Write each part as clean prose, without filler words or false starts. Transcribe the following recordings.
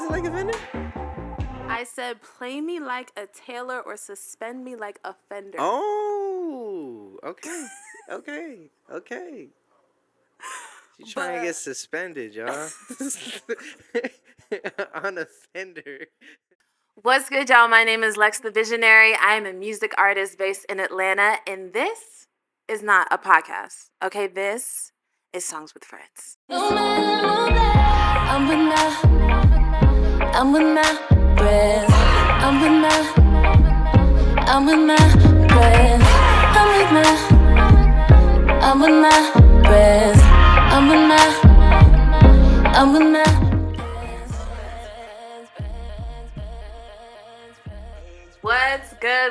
it like a fender? I said, play me like a tailor or suspend me like a fender. Oh, okay. She's trying to get suspended, y'all. On a fender. What's good, y'all? My name is Lex The Visionary. I am a music artist based in Atlanta, and this is not a podcast, okay? This is Songs with Friends. I'm with my friends. I'm with my friends. I'm with my friends. I'm with my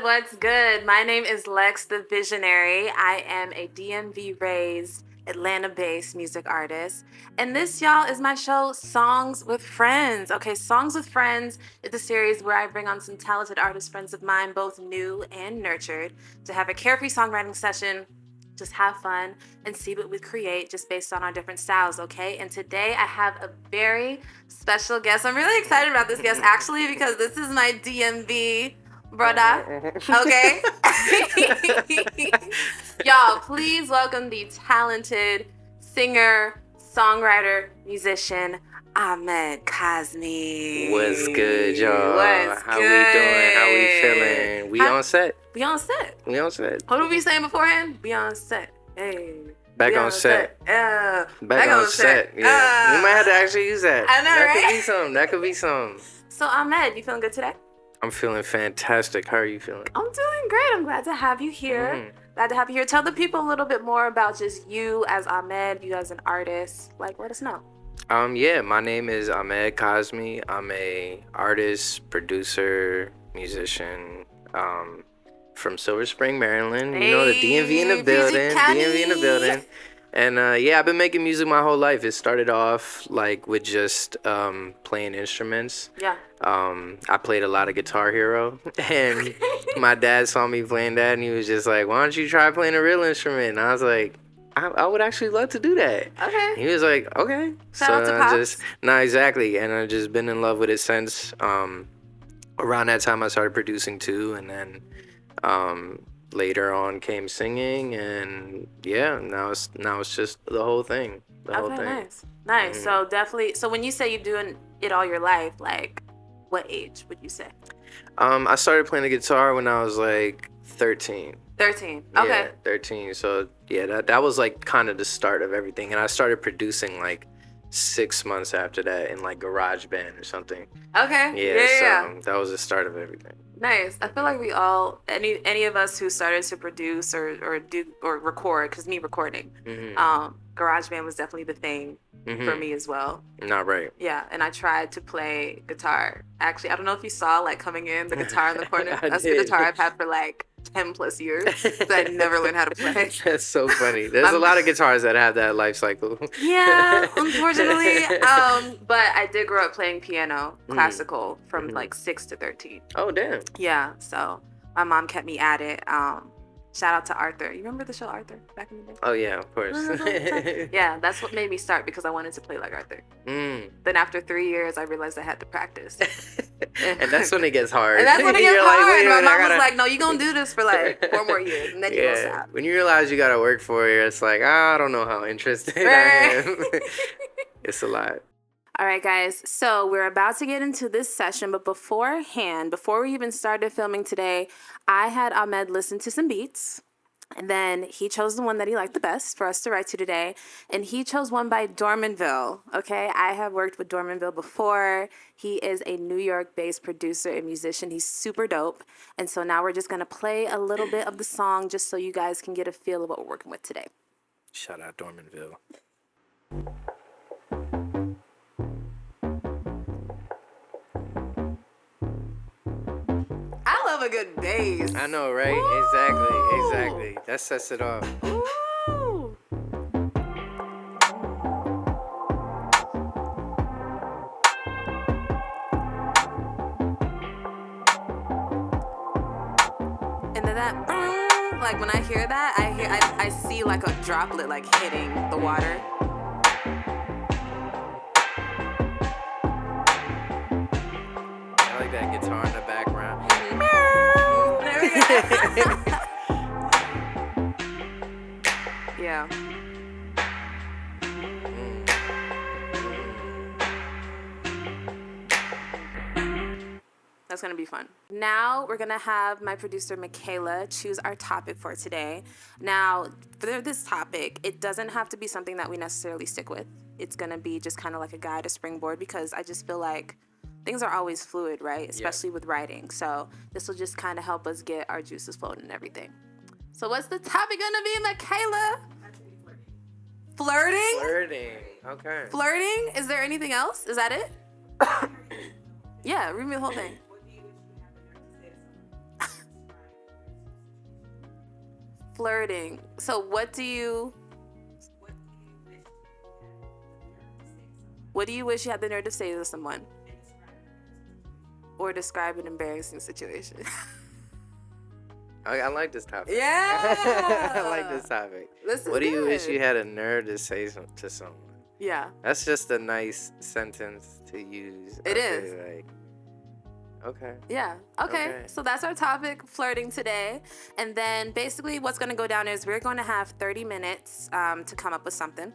What's good? My name is Lex The Visionary. I am a DMV-raised, Atlanta-based music artist. And this, y'all, is my show, Songs with Friends. Okay, Songs with Friends is a series where I bring on some talented artist friends of mine, both new and nurtured, to have a carefree songwriting session, just have fun, and see what we create just based on our different styles, okay? And today I have a very special guest. I'm really excited about this guest, actually, because this is my DMV brother, okay? Y'all, please welcome the talented singer, songwriter, musician, Ahmed Kazmi. What's good, y'all? How we doing? How we feeling? We on set. We on set. What were we saying beforehand? We on set. Hey. Back on set. Yeah. Back on set. Yeah. We might have to actually use that. I know, right? That could be some. So, Ahmed, you feeling good today? I'm feeling fantastic. How are you feeling? I'm doing great. I'm glad to have you here. Glad to have you here. Tell the people a little bit more about just you as Ahmed, you as an artist. Like, let us know. Yeah, my name is Ahmed Kazmi. I'm a artist, producer, musician, from Silver Spring, Maryland. Hey, you know, the DMV in the building. And yeah, I've been making music my whole life. It started off like with just playing instruments. Yeah. I played a lot of Guitar Hero, and my dad saw me playing that, and he was just like, "Why don't you try playing a real instrument?" And I was like, I would actually love to do that. Okay. He was like, okay. Shout out to Pops. Exactly. And I've just been in love with it since. Around that time, I started producing too, and then later on came singing, and yeah, now it's just the whole thing. Nice. So definitely. So when you say you're doing it all your life, like, what age would you say? I started playing the guitar when I was like 13. 13. Okay. Yeah, 13. So yeah, that was like kind of the start of everything. And I started producing like 6 months after that in like GarageBand or something. Okay. Yeah. So that was the start of everything. Nice. I feel like we all, any of us who started to produce or do or record, because me recording, GarageBand was definitely the thing for me as well. Not right. Yeah, and I tried to play guitar. Actually, I don't know if you saw, like, coming in the guitar in the corner. That's the guitar I've had for like 10 plus years. So I never learned how to play. That's so funny. There's a lot of guitars that have that life cycle. Yeah, unfortunately. But I did grow up playing piano, classical, from like 6 to 13. Oh, damn. Yeah, so my mom kept me at it. Shout out to Arthur. You remember the show Arthur back in the day? Oh, yeah, of course. Yeah, that's what made me start, because I wanted to play like Arthur. Then after 3 years, I realized I had to practice. And that's when it gets hard. And that's when it gets hard. My mom was like, no, you're going to do this for like 4 more years, and then you're going to stop. When you realize you got to work for it, it's like, I don't know how interested I am. It's a lot. All right, guys, so we're about to get into this session, but before we even started filming today, I had Ahmed listen to some beats, and then he chose the one that he liked the best for us to write to today, and he chose one by Dorminvil, okay? I have worked with Dorminvil before. He is a New York-based producer and musician. He's super dope, and so now we're just going to play a little bit of the song just so you guys can get a feel of what we're working with today. Shout out Dorminvil. I love a good bass. I know, right? Ooh. Exactly. That sets it off. Ooh. And then that, like, when I hear that, I see like a droplet like hitting the water. that guitar in the background. There we go. Yeah. That's gonna be fun. Now we're gonna have my producer Michaela choose our topic for today. Now, for this topic, it doesn't have to be something that we necessarily stick with. It's gonna be just kind of like a guide, a springboard, because I just feel like things are always fluid, right? Especially with writing. So this will just kind of help us get our juices flowing and everything. So what's the topic gonna be, Michaela? Flirting? Flirting. Okay. Flirting? Is there anything else? Is that it? Yeah, read me the whole thing. Flirting. So what do you wish you had the nerve to say to someone? Or describe an embarrassing situation. I like this topic. Yeah. I like this topic. This is What do you wish good. you had a nerve to say to someone? Yeah. That's just a nice sentence to use. It I is. feel like. Okay. Yeah. Okay. Okay. So that's our topic, flirting today. And then basically what's going to go down is we're going to have 30 minutes to come up with something.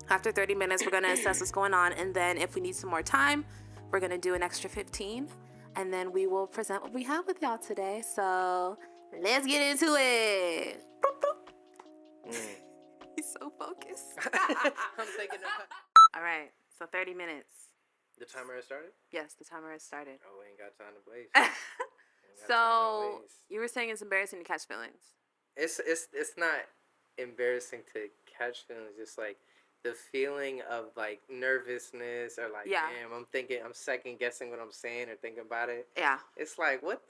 After 30 minutes, we're going to assess what's going on. And then if we need some more time, we're going to do an extra 15. And then we will present what we have with y'all today. So let's get into it. Boop, boop. He's so focused. I'm thinking about. All right. So 30 minutes. The timer has started? Yes, the timer has started. Oh, we ain't got time to waste. So you were saying it's embarrassing to catch feelings. It's not embarrassing to catch feelings. It's like the feeling of like nervousness or like, Yeah. damn, I'm second guessing what I'm saying or thinking about it. Yeah. It's like, what's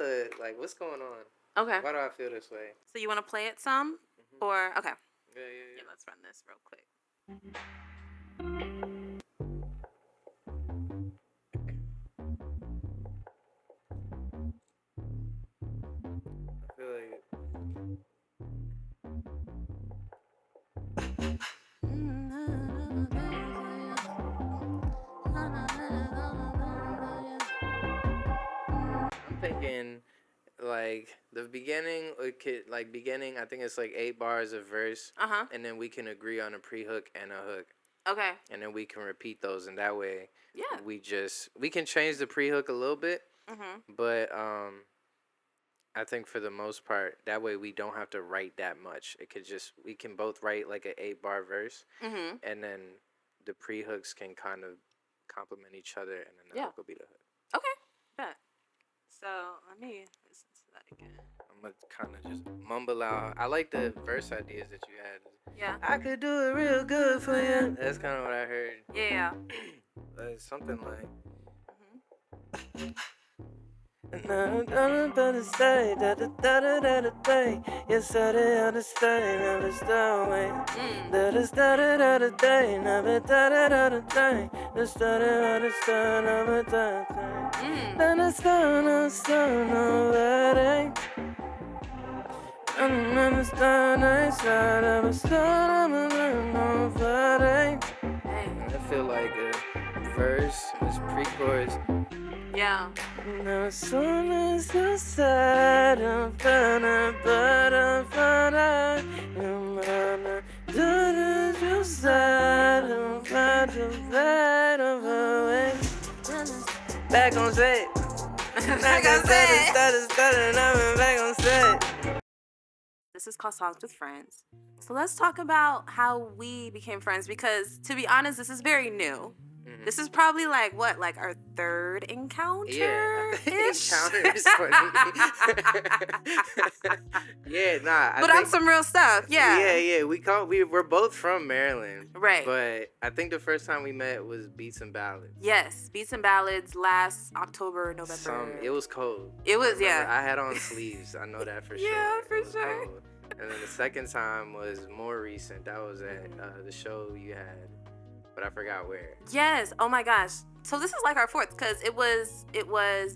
going on? Okay. Why do I feel this way? So you want to play it some? Or, okay. Yeah. Let's run this real quick. I feel like I'm thinking like the beginning, I think it's like 8 bars of verse, Uh-huh. and then we can agree on a pre-hook and a hook, Okay. and then we can repeat those, and that way Yeah. we can change the pre-hook a little bit, Mm-hmm. but I think for the most part, that way we don't have to write that much. We can both write like an 8-bar verse, Mm-hmm. and then the pre-hooks can kind of complement each other, and then the Yeah. hook will be the hook. Okay. Bet. So let me listen to that again. I'm gonna kind of just mumble out. I like the verse ideas that you had. Yeah. I could do it real good for you. That's kind of what I heard. Yeah. Something like. Mm-hmm. Yes, I did understand. Never start away. Mm. Hey. I feel like a verse is pre-chorus. Yeah. Now as soon as you said back on set. Back on set. This is called Songs with Friends. So let's talk about how we became friends because, to be honest, this is very new. Mhm. This is probably like our third encounter. Yeah, ish. encounter is funny. Yeah, nah. But on some real stuff, yeah. Yeah. We're both from Maryland, Right. but I think the first time we met was Beats and Ballads. Yes, Beats and Ballads last October, November. It was cold. It was, I remember yeah. I had on sleeves. I know that for sure. Yeah, for It was sure. cold. And then the second time was more recent. That was at the show you had, but I forgot where. Yes. Oh my gosh. So this is like our fourth because it was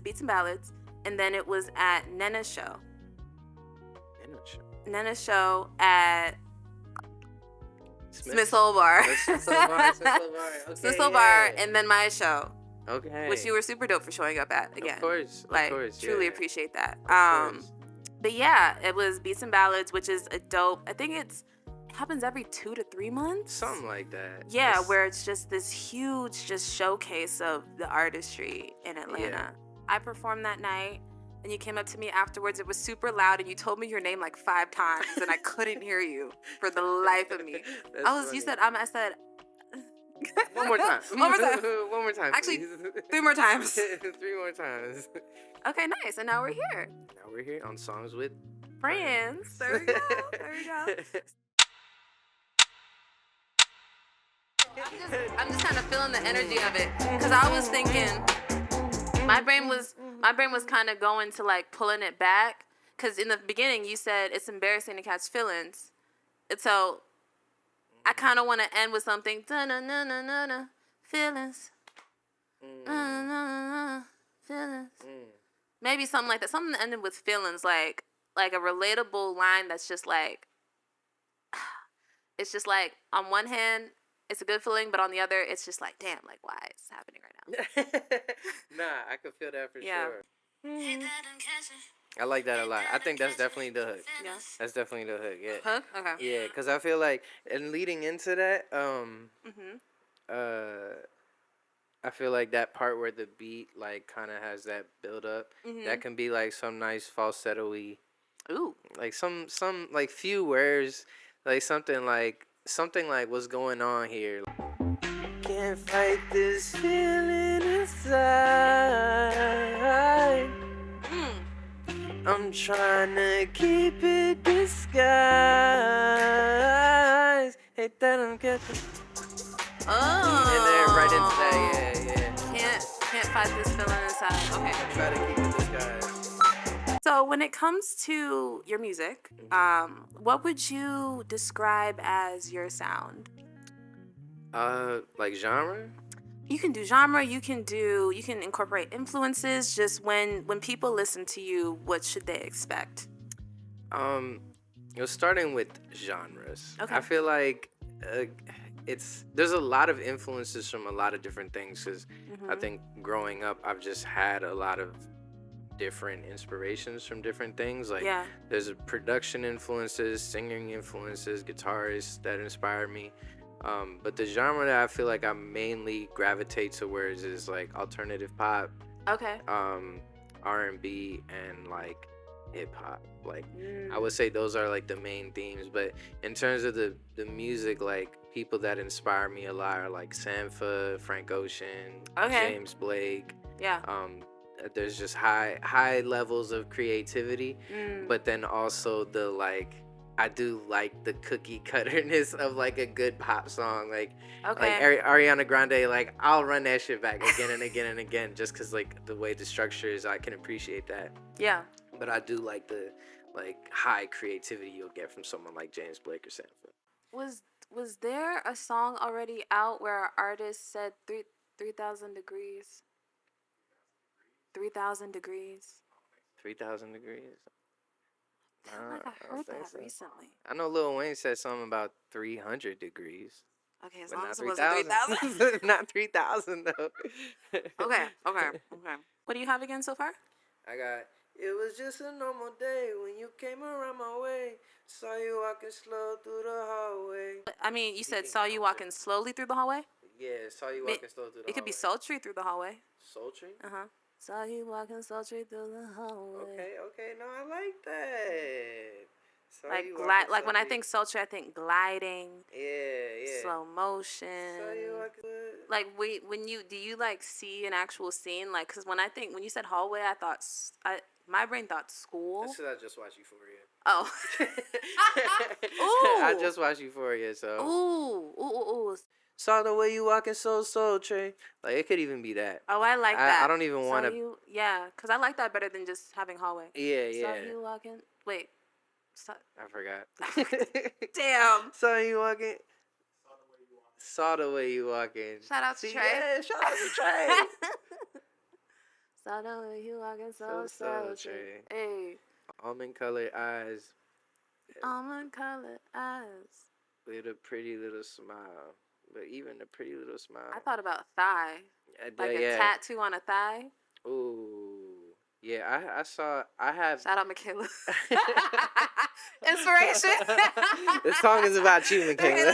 Beats and Ballads, and then it was at Nena's show. Nena's show at Smith's Old Bar. Smith's Old Bar. Okay, Smith's Old Bar, yeah. and then my show. Okay. which you were super dope for showing up at again. Of course. Like, Of course. truly yeah. appreciate that. Of course. But yeah, it was Beats and Ballads, which is a dope. I think it happens every 2 to 3 months. Something like that. Yeah, where it's just this huge just showcase of the artistry in Atlanta. Yeah. I performed that night, and you came up to me afterwards. It was super loud, and you told me your name like 5 times, and I couldn't hear you for the life of me. That's You funny. I said. One more time. One more time. One more time. Actually, please. 3 more times. 3 more times. Okay, nice. And now we're here. Now we're here on Songs with Frands. There we go. There we go. I'm just kind of feeling the energy of it, because I was thinking my brain was kind of going to like pulling it back, because in the beginning you said it's embarrassing to catch feelings, and so I kind of want to end with something feelings, feelings, maybe something like that, something that ended with feelings, like a relatable line that's just like, it's just like on one hand it's a good feeling, but on the other, it's just like, damn, like, why it's happening right now? Nah, I could feel that for Yeah. sure. I like that a lot. I think that's definitely the hook. Yeah. That's definitely the hook. Yeah. Hook? Okay. Yeah, because I feel like, and leading into that, I feel like that part where the beat like kind of has that build up, that can be like some nice falsetto-y, Ooh. like some like few words, like something like what's going on here. Can't fight this feeling inside. I'm trying to keep it disguised. Hate that I'm catching. Oh. And then right into that, yeah. Can't fight this feeling inside. Okay. Try to keep it disguised. So when it comes to your music, what would you describe as your sound? Like genre? You can do genre, you can incorporate influences. Just when people listen to you, what should they expect? Starting with genres. Okay. I feel like there's a lot of influences from a lot of different things, because I think growing up I've just had a lot of different inspirations from different things. Like there's production influences, singing influences, guitarists that inspire me. But the genre that I feel like I mainly gravitate towards is like alternative pop, Okay. R&B, and like hip hop. Like I would say those are like the main themes. But in terms of the music, like people that inspire me a lot are like Sampha, Frank Ocean, James Blake. Yeah. There's just high levels of creativity, but then also the like, I do like the cookie cutterness of like a good pop song, like Ariana Grande. Like I'll run that shit back again and again and again, just because like the way the structure is, I can appreciate that. Yeah. But I do like the high creativity you'll get from someone like James Blake or Sampha. Was there a song already out where an artist said 3,000 degrees? 3,000 degrees. 3,000 degrees. I feel like I heard that recently. I know Lil Wayne said something about 300 degrees. Okay, as But long not as it wasn't 3,000. Not 3,000 though. Okay. What do you have again so far? I got, it was just a normal day when you came around my way. Saw you walking slow through the hallway. I mean, you said saw you walking slowly through the hallway? Yeah, saw you walking slow through the hallway. It could be sultry through the hallway. Sultry? Uh-huh. Saw you walking sultry through the hallway. Okay, no, I like that. Like when I think sultry, I think gliding. Yeah. Slow motion. Saw you walking. Like do you like see an actual scene? Like, cause when you said hallway, my brain thought school. That's because I just watched Euphoria. Oh. Ooh. I just watched Euphoria, so. Ooh. Saw the way you walking so sultry. Like, it could even be that. Oh, I like that. I don't even want to. Yeah, because I like that better than just having hallway. Yeah. Saw you walking. Wait. I forgot. Damn. Saw you walking. Saw the way you walking. Shout out to Trey. Yeah, shout out to Trey. Saw the way you walking so sultry. Hey. Almond colored eyes. Almond colored eyes. With a pretty little smile. But even a pretty little smile. I thought about thigh, like a yeah. tattoo on a thigh. Ooh. Yeah, I have. Shout out Michaela. Inspiration. The song is about you, Michaela.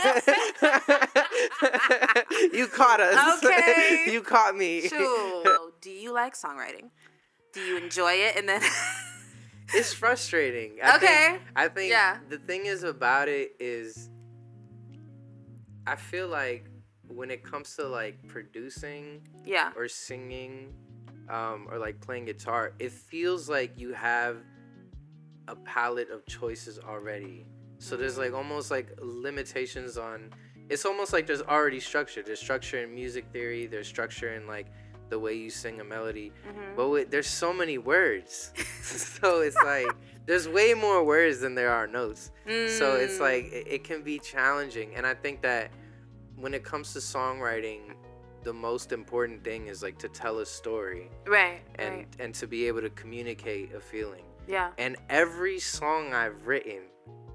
You caught us. Okay. You caught me. Shoot. Do you like songwriting? Do you enjoy it? And then It's frustrating. I think yeah. the thing is about it is I feel like when it comes to like producing Yeah. or singing or like playing guitar, it feels like you have a palette of choices already. So there's like almost like limitations on, it's almost like there's already structure. There's structure in music theory, there's structure in like the way you sing a melody, but there's so many words. So it's like there's way more words than there are notes. So it's like it can be challenging. And I think that when it comes to songwriting, the most important thing is like to tell a story, right, and to be able to communicate a feeling. Yeah. And every song I've written,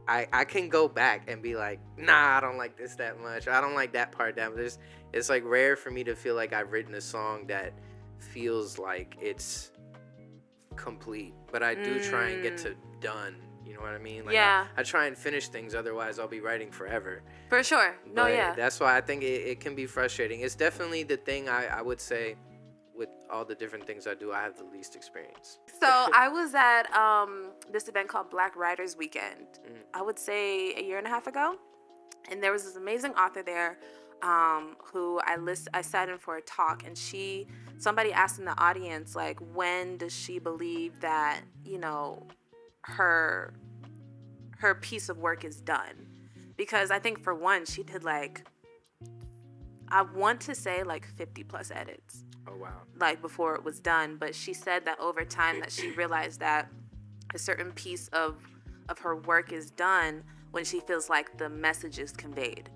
I can go back and be like, nah, I don't like this that much. I don't like that part that much. It's like rare for me to feel like I've written a song that feels like it's complete. But I do try and get to done. You know what I mean? Like yeah. I try and finish things, otherwise I'll be writing forever. For sure. No, but yeah. That's why I think it can be frustrating. It's definitely the thing I would say with all the different things I do, I have the least experience. So I was at this event called Black Writers Weekend, I would say a year and a half ago. And there was this amazing author there who I sat in for a talk, and somebody asked in the audience, like, when does she believe that, you know, her piece of work is done? Because I think for one, she did like, I want to say like 50 plus edits. Oh, wow. Like before it was done. But she said that over time that she realized that a certain piece of her work is done when she feels like the message is conveyed.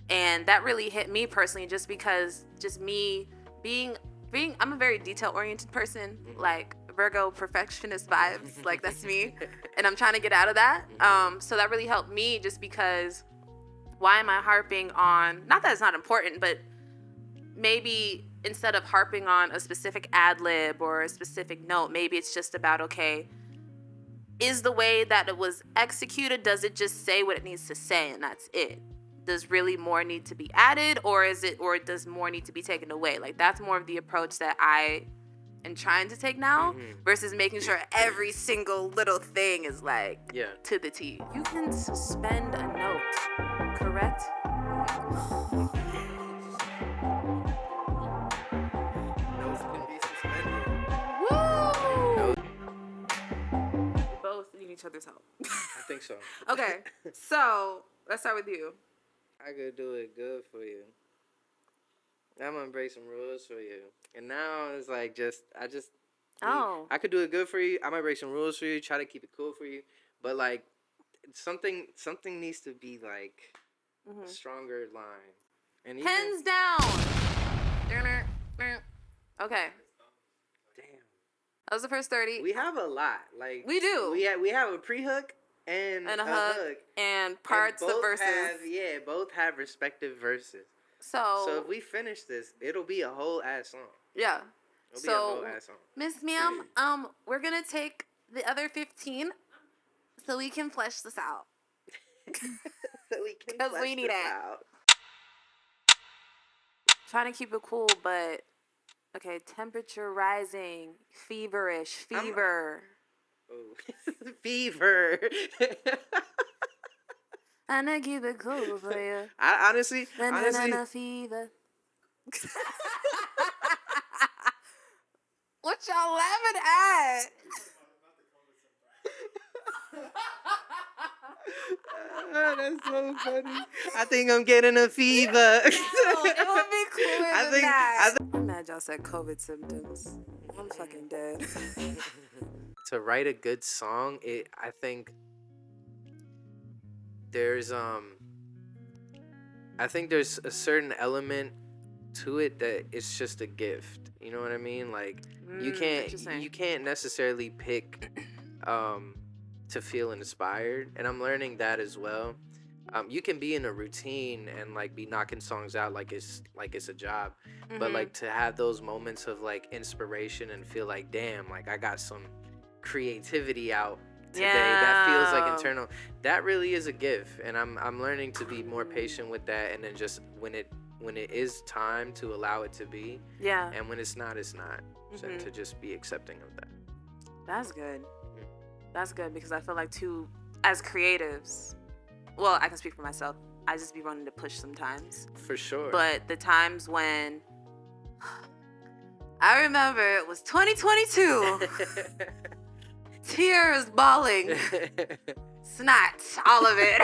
And that really hit me personally, just because just me being I'm a very detail-oriented person, like Virgo perfectionist vibes, like that's me. And I'm trying to get out of that. So that really helped me, just because why am I harping on, not that it's not important, but maybe instead of harping on a specific ad lib or a specific note, maybe it's just about, okay, is the way that it was executed, does it just say what it needs to say and that's it? Does really more need to be added, or does more need to be taken away? Like, that's more of the approach that I am trying to take now, versus making sure every single little thing is like to the T. You can suspend a note, correct? Notes can be suspended. Woo! Both need each other's help. I think so. Okay, so let's start with you. I could do it good for you. I'm gonna break some rules for you. And now it's like I could do it good for you. I might break some rules for you, try to keep it cool for you. But like something needs to be like a stronger line. And Pens down. Okay. Damn. That was the first 30. We have a lot. Like we do. We have a pre-hook and a hook. And parts of verses. Both have respective verses. So if we finish this, it'll be a whole ass song. Yeah. It'll be a whole ass song. Miss Ma'am, we're gonna take the other 15 so we can flesh this out. So we can because we need it. Out. Trying to keep it cool, but okay. Temperature rising, feverish, fever. Fever. I'm gonna keep it cool for you. I honestly. Fever. What y'all laughing at? Oh, that's so funny. I think I'm getting a fever. No, it would be cooler than that. I'm mad y'all said COVID symptoms. I'm fucking dead. To write a good song, I think there's a certain element to it that it's just a gift. You know what I mean? Like you can't necessarily pick to feel inspired, and I'm learning that as well. you can be in a routine and like be knocking songs out like it's a job, but Mhm. like to have those moments of like inspiration and feel like, damn, like I got some creativity out today that feels like Yeah. internal. That really is a gift, and I'm learning to be more patient with that, and then just when it is time to allow it to be, Yeah. and when it's not, it's not. So Mhm. to just be accepting of that. That's good. That's good because I feel like too, as creatives, well, I can speak for myself. I just be wanting to push sometimes. For sure. But the times when I remember it was 2022, tears, bawling, snot, all of it.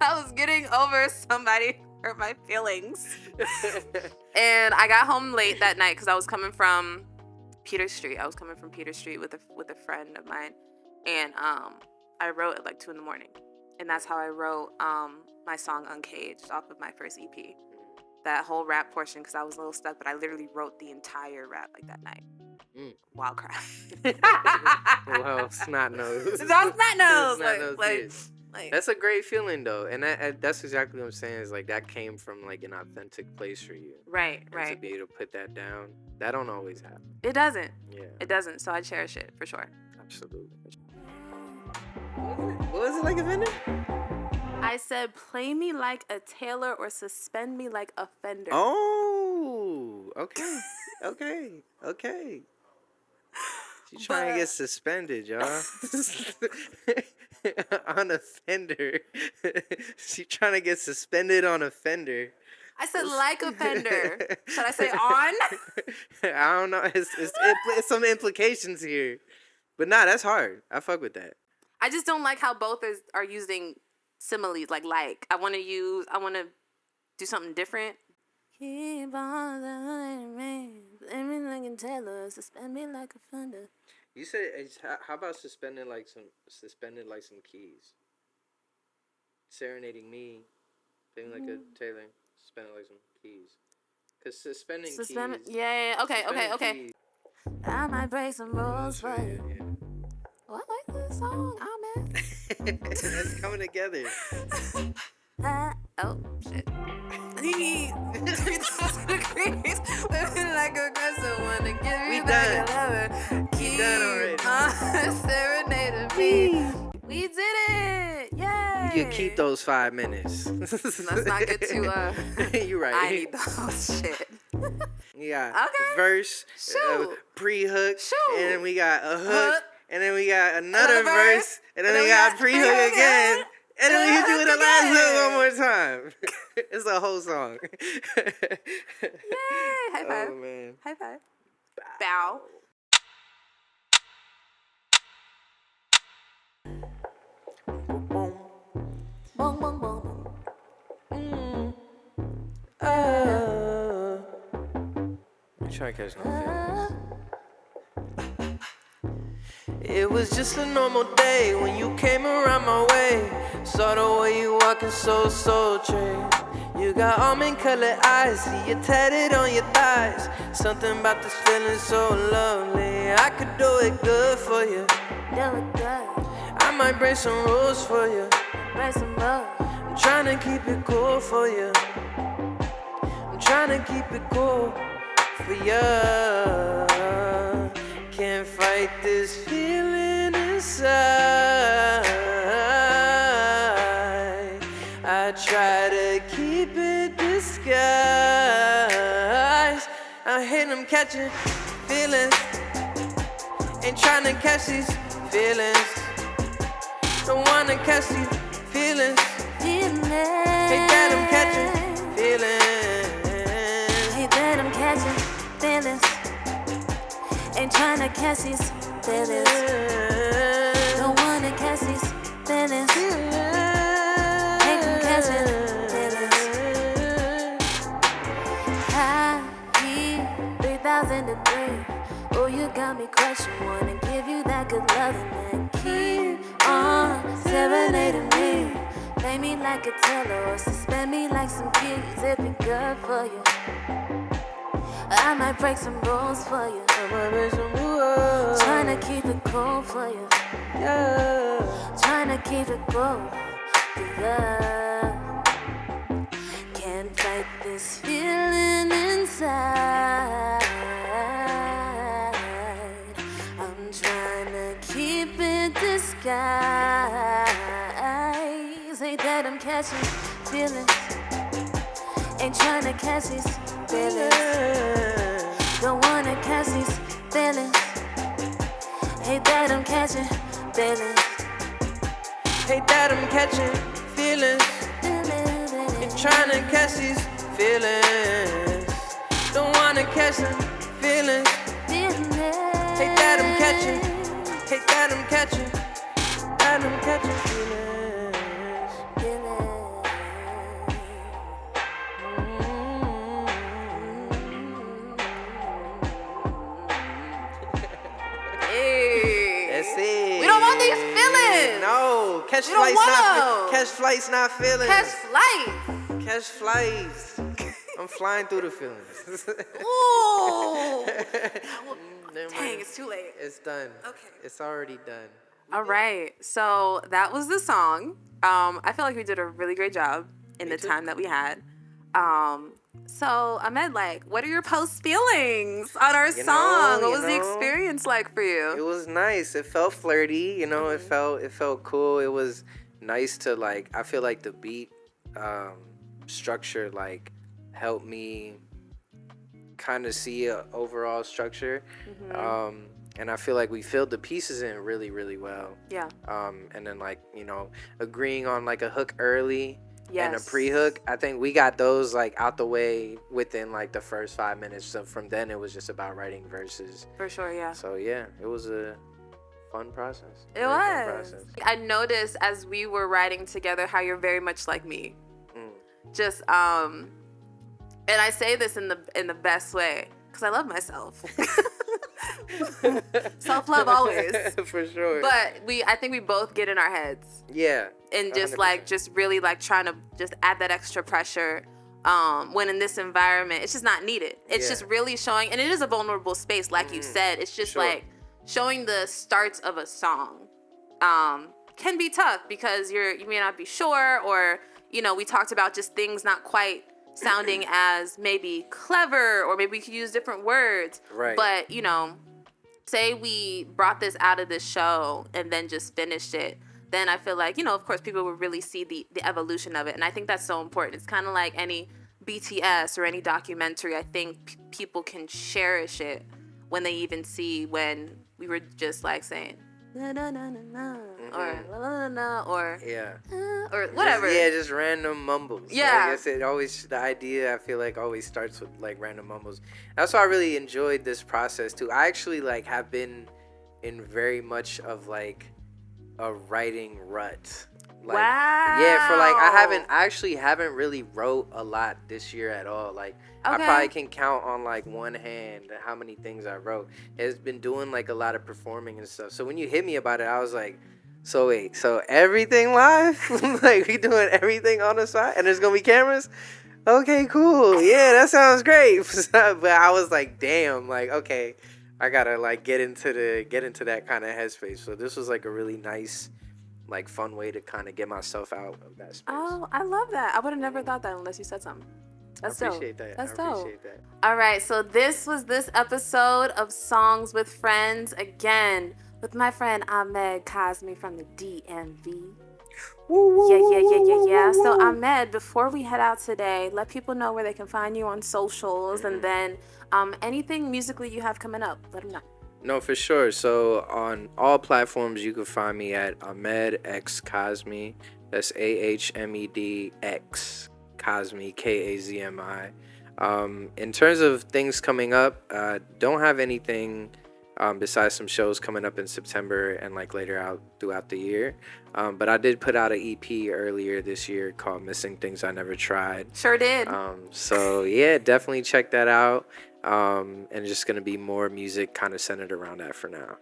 I was getting over somebody hurt my feelings. And I got home late that night because I was coming from Peter Street. I was coming from Peter Street with a friend of mine, and I wrote at like 2 a.m, and that's how I wrote my song Uncaged off of my first EP. That whole rap portion, because I was a little stuck, but I literally wrote the entire rap like that night while crying. Well, snot nose. That's not nose. Snot nose, Like, yeah. That's a great feeling though, and that's exactly what I'm saying. Is like that came from like an authentic place for you. right, And to right. be able to put that down, that don't always happen. It doesn't. Yeah, It doesn't. So I cherish it for sure. absolutely. What was it like, Offender? I said, play me like a tailor or suspend me like a fender. Oh, okay, okay. She's trying to get suspended, y'all. On a fender. She's trying to get suspended on a fender. I said like a fender. Should I say on? I don't know. It's some implications here, but nah, that's hard. I fuck with that. I just don't like how both are using similes. Like. I want to do something different. Keep on the me, play me like a tailor, suspend me like a fender. You said, how about suspended like some keys? Serenading me, playing like a Taylor, suspended like some keys. Cause suspending keys. Yeah. Okay. Keys. I might break some rules for you. Yeah. Oh, I like this song. Oh man. It's coming together. Oh shit. He 3,000 degrees. Living like a aggressive wanna give We me back done. a lover. We done already. Serenading me. We did it! Yay! You keep those 5 minutes. Let's not get too You're right. I need those shit. Yeah. Okay. Verse, Shoot. pre-hook, Shoot. and then we got a hook, Hook. and then we got another Another verse, verse, and then we got pre-hook pre-hook again, again, and then we hit you with the hook last hook again. one more time. It's a whole song. Yay! High five. Oh man. High five. Bow. Boom, boom, boom. Try to catch no feelings. It was just a normal day when you came around my way. Saw the way you walking so sultry. You got almond colored eyes, see you tatted on your thighs. Something about this feeling so lovely. I could do it good for you. Do it good. I might break some rules for you. Break some rules. I'm trying to keep it cool for you. I'm trying to keep it cool for you. Can't fight this feeling inside. I try to keep it disguised. I hate them catching feelings. Ain't trying to catch these feelings. Don't wanna catch these feelings. Hate that I'm catching feelings. Hate that I'm catching feelings. Ain't trying to catch these feelings. Don't wanna catch these feelings. Hate them catching feelings. High heat, 3,000 degrees. Oh, you got me crushing. Wanna give you that good loving and keep on serenading me. Play me like a tailor or suspend me like some keys. It'd be good for you. I might break some rules for you. Trying to keep it cool for you. Trying to keep it cool Yeah. Can't fight this feeling inside. I'm trying to keep it disguised. Ain't that I'm catching feelings. Ain't trying to catch these feelings. Don't wanna catch these feelings. Ain't that I'm catching feelings. Hate that I'm catching feelings. Ain't trying to catch these feelings. Don't wanna catch them feelings. Hate that I'm catching. Hate that I'm catching. That I'm catching feelings. Hey. That's it. We don't want these feelings. No, catch We don't flights not want 'em. catch flights not feelings. Catch flight. Catch flights. I'm flying through the feelings. Ooh. Never Dang, mind. it's too late. It's done. Okay. It's already done. All right. So that was the song. I feel like we did a really great job in Me the too. time that we had. So Ahmed, like, what are your post feelings on our song? What was the experience like for It you? was nice. It felt flirty, you know, it felt cool. It was nice to like I feel like the beat structure like helped me kind of see a overall structure. And I feel like we filled the pieces in really, really well. Yeah. And then like, you know, agreeing on like a hook early and a Yes. pre-hook. I think we got those like out the way within like the first 5 minutes. So from then it was just about writing verses. For sure, yeah. So yeah, it was a fun process. It Very fun was. process. I noticed as we were writing together how you're very much like me. Mm. Just and I say this in the best way because I love myself. Self-love always. For sure. But I think we both get in our heads yeah. and just 100%. like just really like trying to just add that extra pressure when in this environment it's just not needed. It's Yeah. just really showing, and it is a vulnerable space like you said. It's just Sure. like showing the starts of a song can be tough because you may not be sure, or you know, we talked about just things not quite sounding as maybe clever, or maybe we could use different words. Right. But you know, say we brought this out of this show and then just finished it, then I feel like, you know, of course people would really see the evolution of it. And I think that's so important. It's kind of like any BTS or any documentary. I think people can cherish it when they even see when we were just like saying na na na na na or la la la la or Yeah. or whatever. Just random mumbles. Yeah. I guess the idea I feel like always starts with like random mumbles. That's why I really enjoyed this process too. I actually like have been in very much of like a writing rut. Like, wow. Yeah, for like I actually haven't really wrote a lot this year at all. Like I Okay. probably can count on like one hand how many things I wrote. It's been doing like a lot of performing and stuff. So when you hit me about it, I was like, so wait, so everything live? Like we doing everything on the side and there's gonna be cameras? Okay, cool. Yeah, that sounds great. But I was like, damn, like okay, I gotta like get into that kind of headspace. So this was like a really nice, like fun way to kind of get myself out of that space. Oh, I love that. I would have never thought that unless you said something. That's I appreciate dope. that. That's I dope. appreciate that. All right, so this was this episode of Songs with Friends, again with my friend Ahmed Kazmi from the DMV. Yeah. So Ahmed, before we head out today, let people know where they can find you on socials, and then anything musically you have coming up, let them know. No, for sure. So on all platforms, you can find me at Ahmed X Kazmi. That's AHMED X Kazmi, KAZMI. In terms of things coming up, don't have anything besides some shows coming up in September and like later out throughout the year. But I did put out an EP earlier this year called Missing Things I Never Tried. Sure did. So yeah, definitely check that out. And it's just gonna be more music kind of centered around that for now.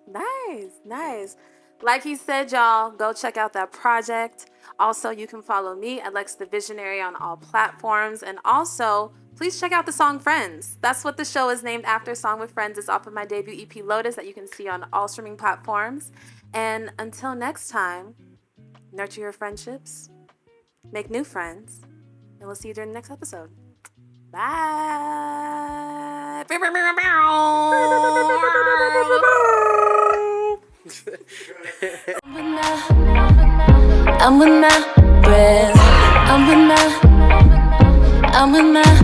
Nice. Like he said, y'all, go check out that project. Also, you can follow me at Lex The Visionary on all platforms. And also, please check out the song Friends. That's what the show is named after. Song with Friends is off of my debut EP, Lotus, that you can see on all streaming platforms. And until next time, nurture your friendships, make new friends, and we'll see you during the next episode. Bye. I'm with my friends. I'm with my